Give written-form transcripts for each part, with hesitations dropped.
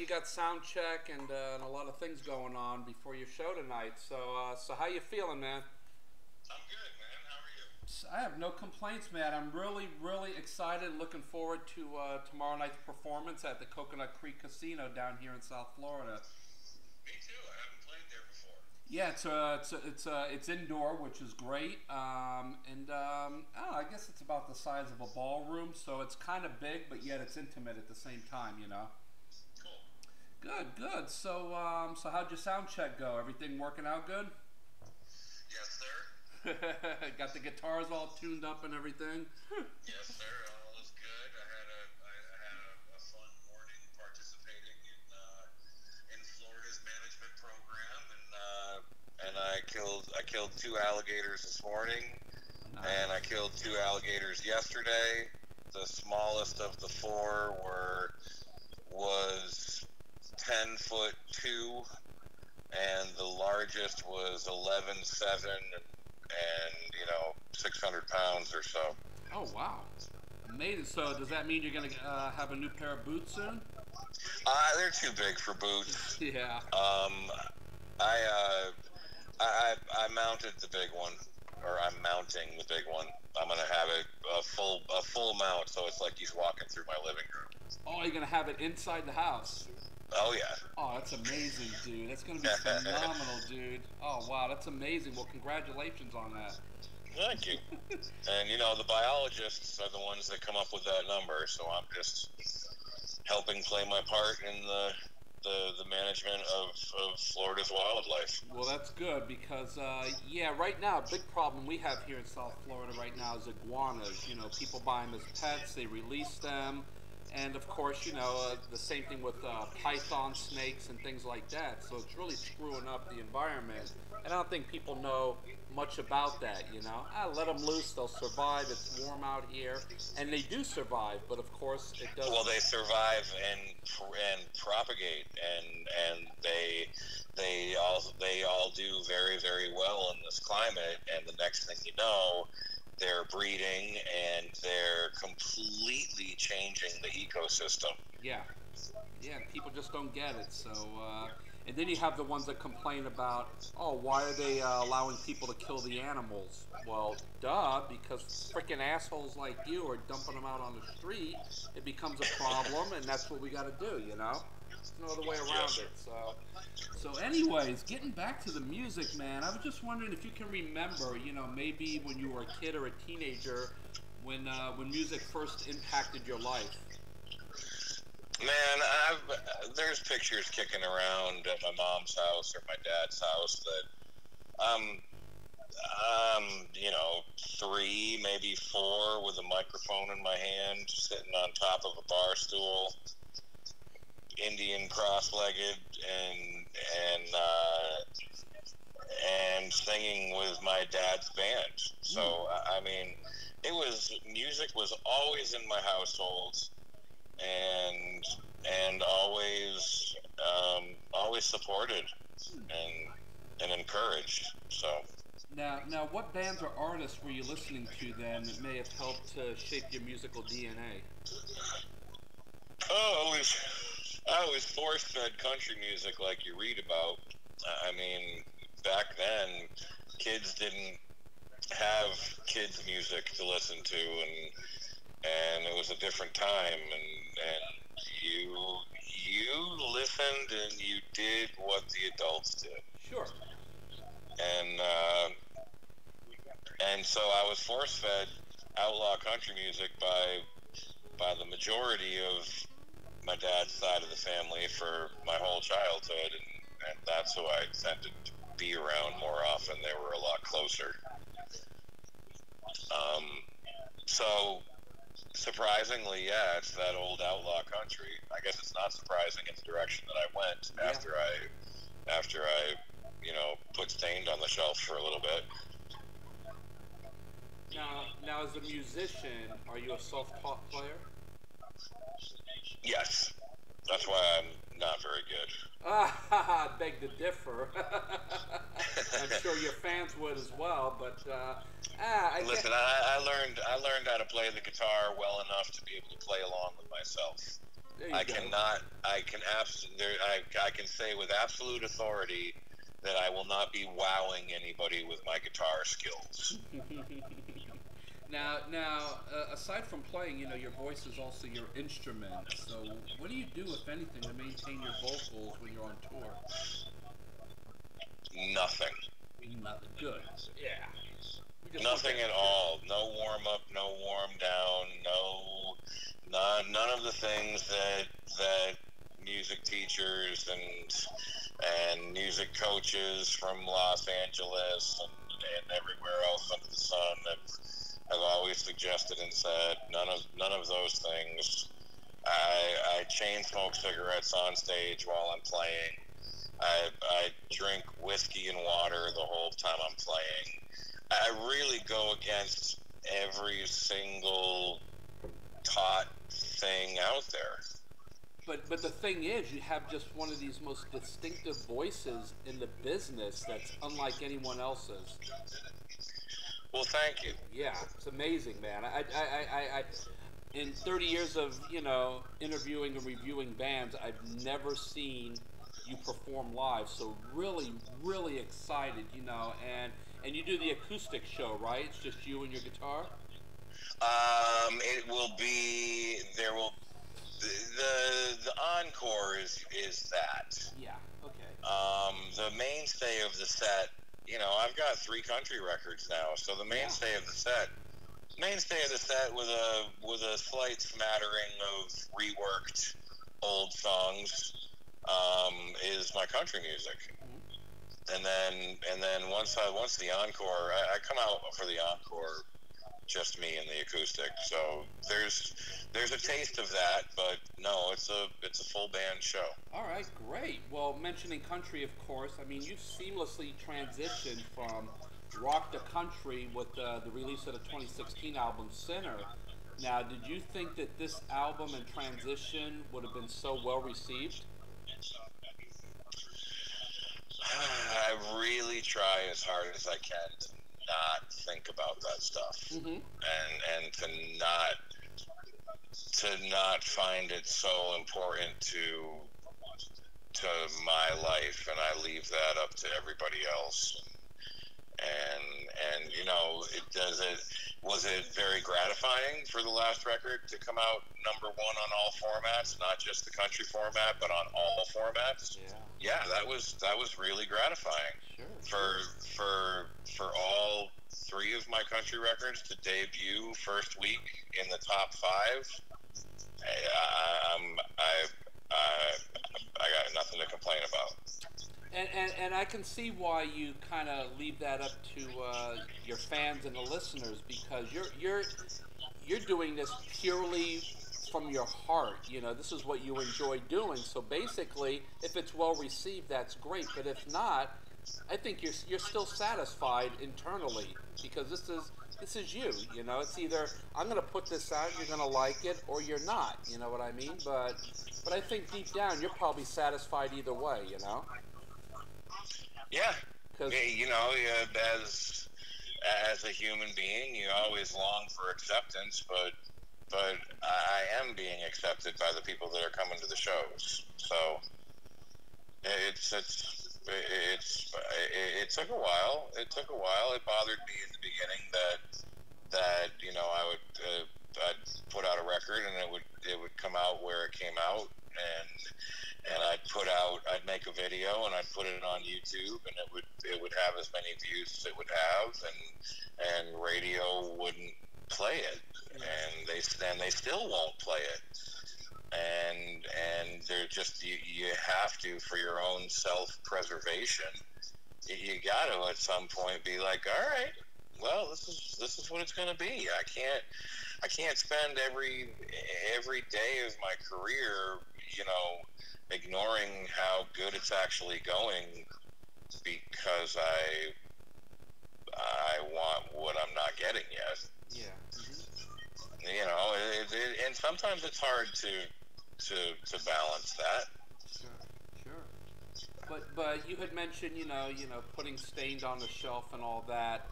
you got sound check and a lot of things going on before your show tonight. So how you feeling, man? I'm good, man. How are you? I have no complaints, man. I'm really, really excited. Looking forward to tomorrow night's performance at the Coconut Creek Casino down here in South Florida. Me too. I haven't played there before. Yeah, it's indoor, which is great. I guess it's about the size of a ballroom, so it's kind of big, but yet it's intimate at the same time. You know. Cool. Good, good. So how'd your sound check go? Everything working out good? Yes, sir. Got the guitars all tuned up and everything. Yes, sir. All is good. I had a fun morning participating in Florida's management program, and I killed two alligators this morning, and I killed two alligators yesterday. The smallest of the four was 10'2", and the largest was 11'7", and 600 pounds or so. Oh wow, amazing! So does that mean you're gonna have a new pair of boots soon? They're too big for boots. Yeah. I mounted the big one, or I'm mounting the big one. I'm gonna have it a full mount, so it's like he's walking through my living room. Oh, you're gonna have it inside the house. Oh yeah. Oh, that's amazing, dude. That's gonna be phenomenal, dude. Oh wow, that's amazing. Well, congratulations on that. Thank you. And the biologists are the ones that come up with that number, so I'm just helping play my part in the management of Florida's wildlife. Well, that's good because, right now, a big problem we have here in South Florida right now is iguanas. People buy them as pets, they release them, and of course, the same thing with python snakes and things like that. So it's really screwing up the environment. And I don't think people know much about that, let them loose, they'll survive, it's warm out here, and they do survive, but of course it does. Well, they survive and propagate, and they all do very, very well in this climate, and the next thing you know, they're breeding and they're completely changing the ecosystem. Yeah, people just don't get it. So, and then you have the ones that complain about, oh, why are they allowing people to kill the animals? Well, duh, because freaking assholes like you are dumping them out on the street. It becomes a problem, and that's what we got to do, There's no other way around it. So anyways, getting back to the music, man, I was just wondering if you can remember, maybe when you were a kid or a teenager, when music first impacted your life. Man, there's pictures kicking around at my mom's house or my dad's house that I'm 3, maybe 4, with a microphone in my hand, sitting on top of a bar stool, Indian cross-legged, and singing with my dad's band. So music was always in my household, and always supported and encouraged. So now, what bands or artists were you listening to then that may have helped to shape your musical DNA? Oh, I was force-fed country music like you read about. Back then, kids didn't have kids' music to listen to, and it was a different time, and you listened and you did what the adults did. Sure. And so I was force-fed outlaw country music by the majority of my dad's side of the family for my whole childhood, and that's who I tended to be around more often. They were a lot closer. So surprisingly, yeah, it's that old outlaw country. I guess it's not surprising in the direction that I went after I put Stained on the shelf for a little bit. Now, as a musician, are you a self-taught player? Yes. That's why I'm not very good. I beg to differ. I'm sure your fans would as well, but listen, I learned how to play the guitar well enough to be able to play along with myself. There you I go. cannot. I can say with absolute authority that I will not be wowing anybody with my guitar skills. Now, aside from playing, your voice is also your instrument. So, what do you do, if anything, to maintain your vocals when you're on tour? Nothing. Nothing. Good. Yeah. We just want Nothing that at all. No warm up. No warm down. None of the things that music teachers and music coaches from Los Angeles and everywhere else under the sun have always suggested and said. None of those things. I chain smoke cigarettes on stage while I'm playing. I drink whiskey and water the whole time I'm playing. I really go against every single taught thing out there. But the thing is, you have just one of these most distinctive voices in the business that's unlike anyone else's. Well, thank you. Yeah, it's amazing, man. In 30 years of interviewing and reviewing bands, I've never seen you perform live. So really, really excited, and you do the acoustic show, right? It's just you and your guitar. It will be there will the encore is that. Yeah. Okay. The mainstay of the set. I've got 3 country records now, so the mainstay of the set. Mainstay of the set with a slight smattering of reworked old songs is my country music. And then once the encore, I come out for the encore, just me and the acoustic. So there's a taste of that, but no, it's a full band show. All right, great. Well, mentioning country, of course, I mean, you've seamlessly transitioned from rock to country with the release of the 2016 album Sinner. Now, did you think that this album and transition would have been so well received? I really try as hard as I can to not think about that stuff, and to not find it so important to my life, and I leave that up to everybody else. And was it very gratifying for the last record to come out #1 on all formats, not just the country format, but on all formats? Yeah, that was really gratifying. Sure. For all 3 of my country records to debut first week in the top 5. I got nothing to complain about. And I can see why you kind of leave that up to your fans and the listeners, because you're doing this purely from your heart. This is what you enjoy doing. So basically, if it's well received, that's great. But if not, I think you're still satisfied internally, because this is you. It's either I'm going to put this out, you're going to like it, or you're not. You know what I mean? But I think deep down, you're probably satisfied either way. Yeah. As a human being, you always long for acceptance, but I am being accepted by the people that are coming to the shows. So it took a while. It bothered me in the beginning that I'd put out a record and it would come out where it came out, and I'd make a video and I'd put it on YouTube, and it would have as many views as it would have, and radio wouldn't play it, and they still won't play it, and they're just you have to, for your own self-preservation, you got to at some point be like, all right, well, this is what it's going to be. I can't spend every day of my career, ignoring how good it's actually going because I want what I'm not getting yet. Yeah. And sometimes it's hard to balance that. Sure. But you had mentioned, putting Stained on the shelf and all that.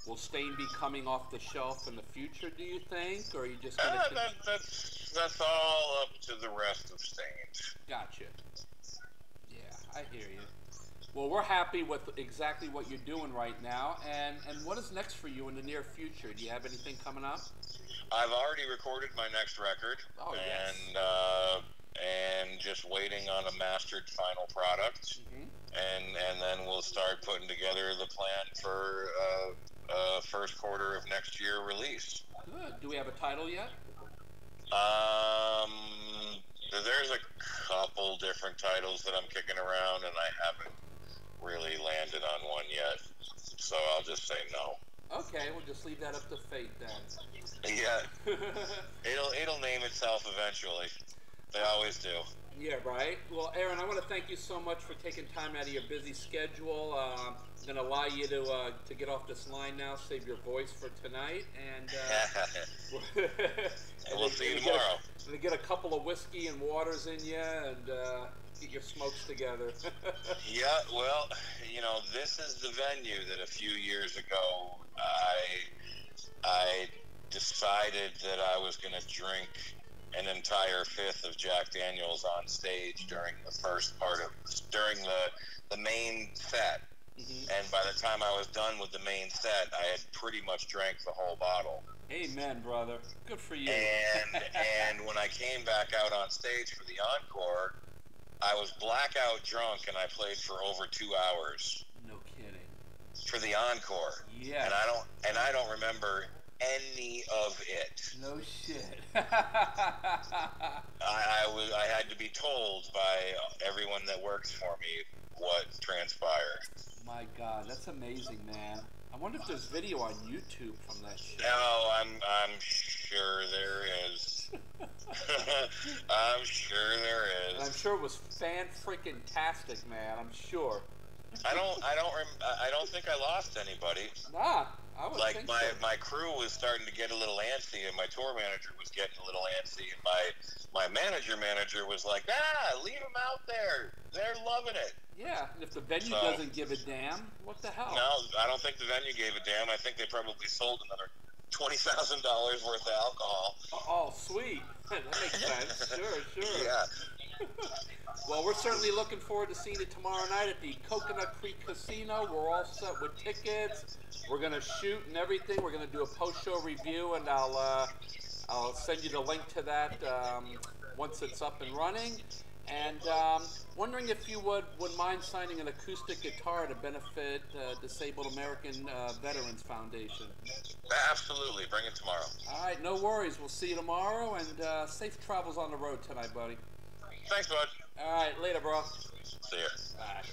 Will Stained be coming off the shelf in the future, do you think, or are you just going to? that's all up to the rest of Staines. Gotcha. Yeah, I hear you. Well, we're happy with exactly what you're doing right now, and what is next for you in the near future? Do you have anything coming up? I've already recorded my next record, Oh, yes. And just waiting on a mastered final product, and then we'll start putting together the plan for first quarter of next year release. Good. Do we have a title yet? There's a couple different titles that I'm kicking around, and I haven't really landed on one yet, so I'll just say no. Okay, we'll just leave that up to fate then. Yeah, it'll name itself eventually. They always do. Yeah, right. Well, Aaron, I want to thank you so much for taking time out of your busy schedule. I'm going to allow you to get off this line now, save your voice for tonight, and we'll see you tomorrow. To get a couple of whiskey and waters in you, and get your smokes together. Yeah, well, this is the venue that a few years ago I decided that I was going to drink an entire fifth of Jack Daniels on stage during the main set. And by the time I was done with the main set, I had pretty much drank the whole bottle. Amen, brother. Good for you. And when I came back out on stage for the encore, I was blackout drunk, and I played for over 2 hours. No kidding. For the encore. Yeah. And I don't remember any of it. No shit. I had to be told by everyone that works for me what transpired. My God, that's amazing, man. I wonder if there's video on YouTube from that shit. No, I'm sure there is. I'm sure there is. And I'm sure it was fan-freaking-tastic, man. I'm sure. I don't think I lost anybody. Nah, I would like think my crew was starting to get a little antsy, and my tour manager was getting a little antsy, and my manager was like, leave them out there. They're loving it. Yeah, and if the venue doesn't give a damn, what the hell? No, I don't think the venue gave a damn. I think they probably sold another $20,000 worth of alcohol. Oh, sweet. That makes sense. Sure. Yeah. Well, we're certainly looking forward to seeing you tomorrow night at the Coconut Creek Casino. We're all set with tickets. We're going to shoot and everything. We're going to do a post-show review, and I'll send you the link to that once it's up and running. And wondering if you would mind signing an acoustic guitar to benefit Disabled American Veterans Foundation. Absolutely. Bring it tomorrow. All right, no worries. We'll see you tomorrow, and safe travels on the road tonight, buddy. Thanks, bud. All right, later, bro. See ya. Bye.